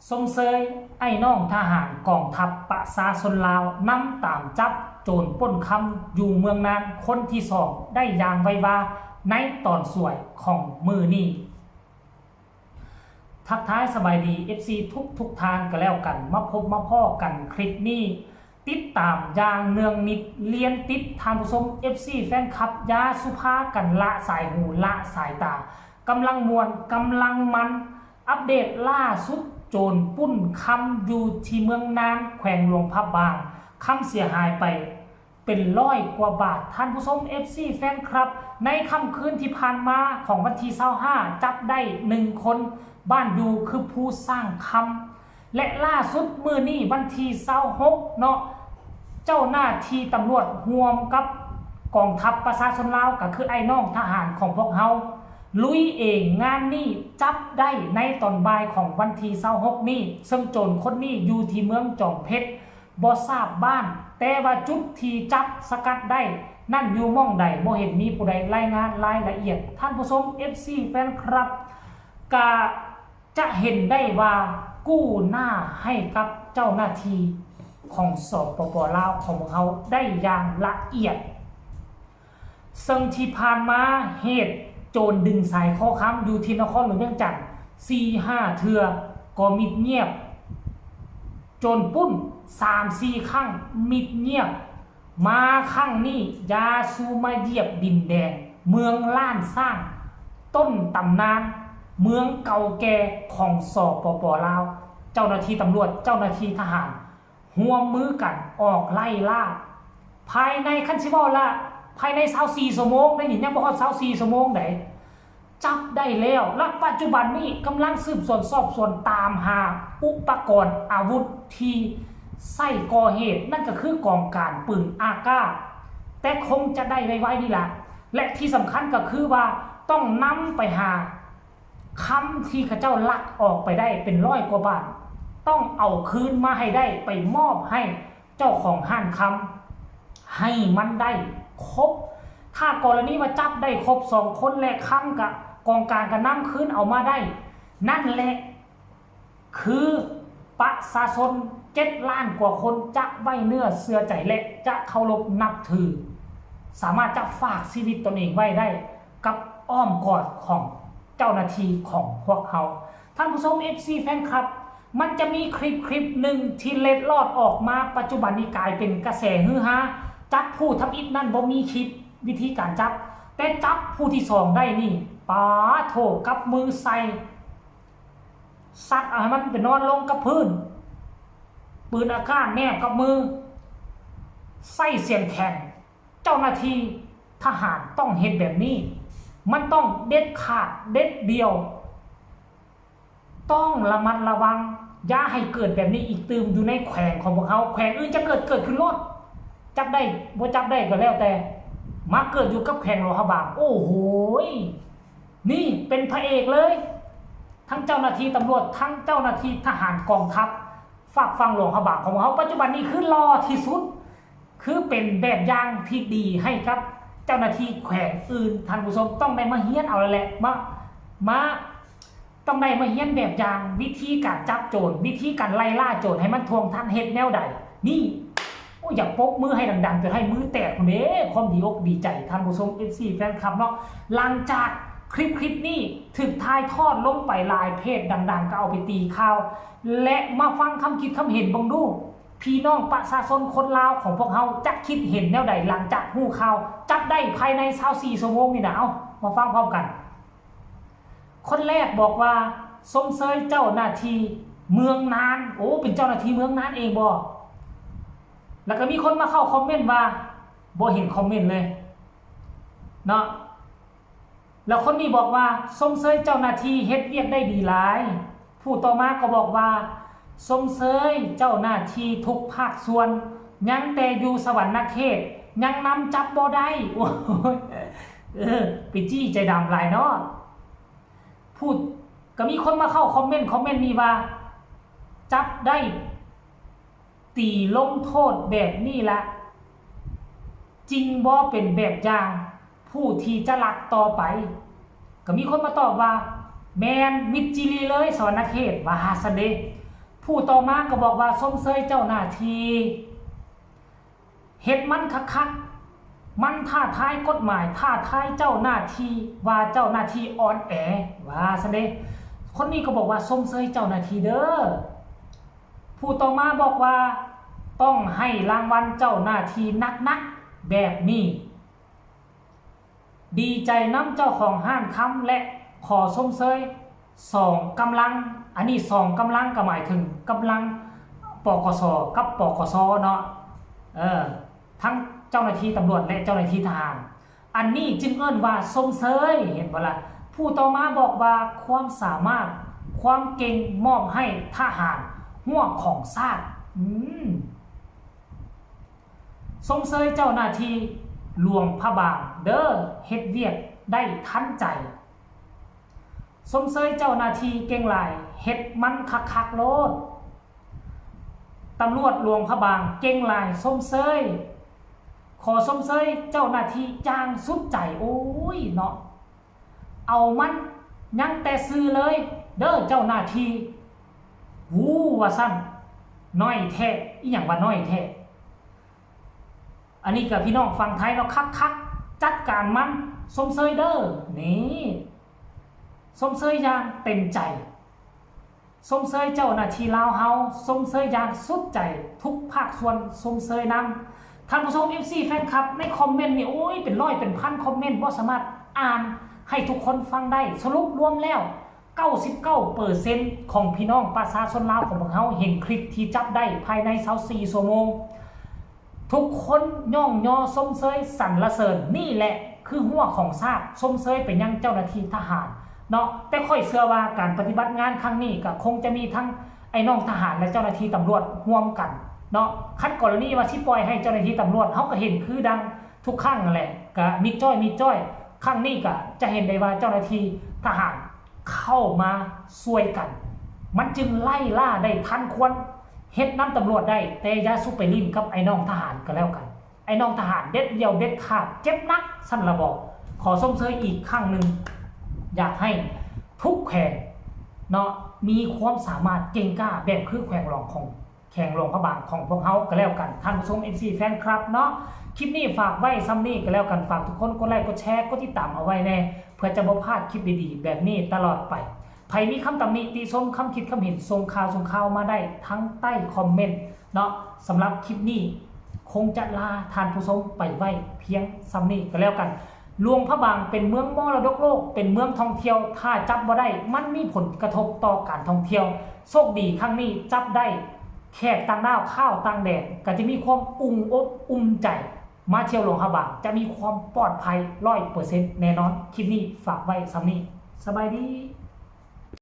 สมเสยไอ้น้องทหารกองทัพประชาชนลาวนำตามจับโจรปล้นคำอยู่เมืองนานคนที่สองได้อย่างไววาในตอนสวยของมือนี้ทักท้ายสบายดี FC ทุกทานก็แล้วกันมาพบมาพ่อกันคลิปนี้ติดตามอย่างเนืองนิดเรียนติดทานผู้ชม FC แฟนคลับยาสุภากันละสายหูละสายตากำลังมวนกำลังมันอัปเดตล่าสุดโจรปุ้นคำอยู่ที่เมืองนานแขวงหลวงพระบางคำเสียหายไปเป็น100 กว่าบาทท่านผู้ชม FC แฟนคลับในค่ำคืนที่ผ่านมาของวันที่25จับได้1 คนบ้านอยู่คือผู้สร้างคำและล่าสุดมื้อนี้วันที่26เนาะเจ้าหน้าที่ตำรวจร่วมกับกองทัพประชาชนลาวก็คือไอ้น้องทหารของพวกเฮาลุยเองงานนี้จับได้ในตอนบ่ายของวันที่26นี้ซึ่งโจรคนนี้อยู่ที่เมืองจอมเพชรบ่ทราบบ้านแต่ว่าจุดที่จับสกัดได้นั่นอยู่ม่องใดบ่เห็นมีผู้ใดรายงานรายละเอียดท่านผู้ชม FC แฟนคลับกะจะเห็นได้ว่ากู้หน้าให้กับเจ้าหน้าที่ของสปป.ลาวของพวกเขาได้อย่างละเอียดซึ่งที่ผ่านมาเหตุโจรดึงสายข้อค้ำอยู่ที่นครหลวงเวียงจันทน์ 4-5 เทื่อก็มิดเงียบโจรปุ้น 3-4 ครั้งมิดเงียบมาครั้งนี้ยาสูมาเหยียบดินแดงเมืองล้านสร้างต้นตำนานเมืองเก่าแก่ของสปป.ลาวเจ้าหน้าที่ตำรวจเจ้าหน้าที่ทหารร่วมมือกันออกไล่ล่าภายในคันชิวอละภายใน24 ชั่วโมงได้หนิยังบ่ฮอด24 ชั่วโมงได้จับได้แล้วและปัจจุบันนี้กำลังสืบสวนสอบสวนตามหาอุปกรณ์อาวุธที่ใส่ก่อเหตุนั่นก็คือกองการปืนอากาศแต่คงจะได้ไวๆนี่ล่ะและที่สำคัญก็คือว่าต้องนำไปหาคำที่ข้าเจ้าลักออกไปได้เป็น100 กว่าบาทต้องเอาคืนมาให้ได้ไปมอบให้เจ้าของห้างคำให้มันได้ครบถ้ากรณีว่าจับได้ครบ2 คนและคำกับกองการก็นำคืนเอามาได้นั่นแหละคือประชาชน7 ล้านกว่าคนจะไว้เนื้อเชื่อใจและจะเคารพนับถือสามารถจะฝากชีวิตตนเองไว้ได้กับอ้อมกอดของเจ้าหน้าที่ของพวกเขาท่านผู้ชม FC แฟนคลับมันจะมีคลิปหนึ่งที่เล็ดลอดออกมาปัจจุบันนี้กลายเป็นกระแสฮือฮาจับผู้ทำอิฐนั่นบ่มีคลิปวิธีการจับแต่จับผู้ที่2ได้นี่ป๋าโถกับมือใส่ซัดให้มันไปนอนลงกับพื้นปืนอากาศแนบกับมือใส่เสียงแข็งเจ้าหน้าที่ทหารต้องเห็นแบบนี้มันต้องเด็ดขาดเด็ดเดียวต้องระมัดระวังอย่าให้เกิดแบบนี้อีกตืมอยู่ในแขวงของพวกเขาแขวงอื่นจะเกิดขึ้นรถจับได้บ่จับได้ก็แล้วแต่มาเกิดอยู่กับแขวงหลวงพระบางโอ้โหนี่เป็นพระเอกเลยทั้งเจ้าหน้าที่ตำรวจทั้งเจ้าหน้าที่ทหารกองทัพฝากฟังหลวงพระบางของเขาปัจจุบันนี้คือรอที่สุดคือเป็นแบบอย่างที่ดีให้กับเจ้าหน้าที่แขวงอื่นท่านผู้ชมต้องได้มาเฮียนเอาแหละมาต้องได้มาเฮียนแบบอย่างวิธีการจับโจรวิธีการไล่ล่าโจรให้มันทวงทันเฮ็ดแนวใดนี่โอ้อยากปกมือให้ดังๆจนให้มือแตกคนเด้ความดีอกดีใจท่านผู้ชม FC แฟนคลับเนาะหลังจากคลิปนี้ถึงถ่ายทอดลงไปหลายเพจดังๆก็เอาไปตีข่าวและมาฟังคำคิดคำเห็นบังดูพี่น้องประชาชนคนลาวของพวกเขาจะคิดเห็นแนวใดหลังจากหู้ข่าวจับได้ภายใน24 ชั่วโมงนี่นะเอามาฟังพร้อมกันคนแรกบอกว่าสมเสยเจ้าหน้าที่เมืองนานโอ้เป็นเจ้าหน้าที่เมืองนานเองบ่แล้วก็มีคนมาเข้าคอมเมนต์ว่าบ่เห็นคอมเมนต์เลยเนาะแล้วคนนี้บอกว่าสมเสยเจ้าหน้าที่เฮ็ดเวียกได้ดีหลายผู้ต่อมาก็บอกว่าสมเสยเจ้าหน้าที่ทุกภาคส่วนยังแต่อยู่สวรรค์เขตยังนำจับบ่ได้โอ้ยไปจี้ใจดำหลายเนาะพูดก็มีคนมาเข้าคอมเมนต์นี้ว่าจับได้ตีลงโทษแบบนี้ละจริงบ่เป็นแบบอย่างผู้ที่จะลักต่อไปก็มีคนมาตอบว่าแมนมิดจิลีเลยสวรรค์เขตว่าซะเด้ ผู้ต่อมาก็บอกว่าส้มเซยเจ้าหน้าที่เฮ็ดมันคักๆมันท้าทายกฎหมายท้าทายเจ้าหน้าที่ว่าเจ้าหน้าที่อ่อนแอว่าซะเด้คนนี้ก็บอกว่าส้มเซยเจ้าหน้าที่เด้อผู้ต่อมาบอกว่าต้องให้รางวัลเจ้าหน้าที่นักๆแบบนี้ดีใจน้ำเจ้าของห้านค้ำและขอส้มเซย2กำลังอันนี้2กำลังก็หมายถึงกำลังปกสกับปกสเนาะทั้งเจ้าหน้าที่ตำรวจและเจ้าหน้าที่ทหารอันนี้จึงเอิ้นว่าส้มเซยเห็นบ่ล่ะผู้ต่อมาบอกว่าความสามารถความเก่งมอบให้ทหารหัวของชาติส้มเซยเจ้าหน้าที่หลวงพระบางเด้อเฮ็ดเวียกได้ทันใจส้มเซยเจ้าหน้าที่เก่งหลายเฮ็ดมันคักๆโลดตำรวจหลวงพระบางเก่งหลายส้มเซยขอส้มเซยเจ้าหน้าที่จ้างสุดใจโอ้ยเนาะเอามันยังแต่ซื้อเลยเด้อเจ้าหน้าที่วู้ว่าสั้นน้อยแท้อีหยังว่าน้อยแท้อันนี้กับพี่น้องฟังไทยเนาะคักจัดการมันส้มเซยเด้อนี่ส้มเซยอย่างเต็มใจส้มเซยเจ้าหน้าที่ลาวเฮาส้มเซยอย่างสุดใจทุกภาคส่วนส้มเซยนำท่านผู้ชม FC แฟนคลับในคอมเมนต์นี่โอ้ยเป็นร้อยเป็นพันคอมเมนต์บ่สามารถอ่านให้ทุกคนฟังได้สรุปรวมแล้ว 99% ของพี่น้องประชาชนลาวของพวกเขาเห็นคลิปที่จับได้ภายใน24ชั่วโมงทุกคนย่องยอส้มเซยสรรเสริญนี่แหละคือหัวของชาติส้มเซยเป็นยังเจ้าหน้าที่ทหารเนาะแต่ค่อยเชื่อว่าการปฏิบัติงานครั้งนี้ก็คงจะมีทั้งไอ้น้องทหารและเจ้าหน้าที่ตำรวจร่วมกันเนาะคัดกรณีว่าสิปล่อยให้เจ้าหน้าที่ตำรวจเขาก็เห็นคือดังทุกครั้งนั่นแหละก็มีจ้อยครั้งนี้ก็จะเห็นได้ว่าเจ้าหน้าที่ทหารเข้ามาช่วยกันมันจึงไล่ล่าได้ทันควรเฮ็ดน้ำตำรวจได้แต่อย่าสู้ไปลิ้นกับไอ้น้องทหารก็แล้วกันไอ้น้องทหารเด็ดเดียวเด็ดขาดเจ็บนักสั้นระบอกขอส้มเซยอีกครั้งหนึ่งอยากให้ทุกแขวงเนาะมีความสามารถเก่งกล้าแบบคือแขวงหลวงพระบางของพวกเขาก็แล้วกันท่านผู้ชม FC แฟนคลับเนาะคลิปนี้ฝากไว้ซ้ำนี้ก็แล้วกันฝากทุกคนกดไลค์กดแชร์กดติดตามเอาไว้แน่เพื่อจะบ่พลาดคลิปดีๆแบบนี้ตลอดไปใครมีคำตำหนิติชมคำคิดคำเห็นส่งข่าวมาได้ทั้งใต้คอมเมนต์เนาะสำหรับคลิปนี้คงจะลาท่านผู้ชมไปไว้เพียงซ้ำนี้ก็แล้วกันหลวงพระบางเป็นเมืองมรดกโลกเป็นเมืองท่องเที่ยวถ้าจับบ่ได้มันมีผลกระทบต่อการท่องเที่ยวโชคดีครั้งนี้จับได้แขกต่างดาวข้าวต่างแดนก็จะมีความอุ่นใจมาเที่ยวหลวงพระบางจะมีความปลอดภัย 100% แน่นอนคลิปนี้ฝากไว้ซ้ำนี้สบายดี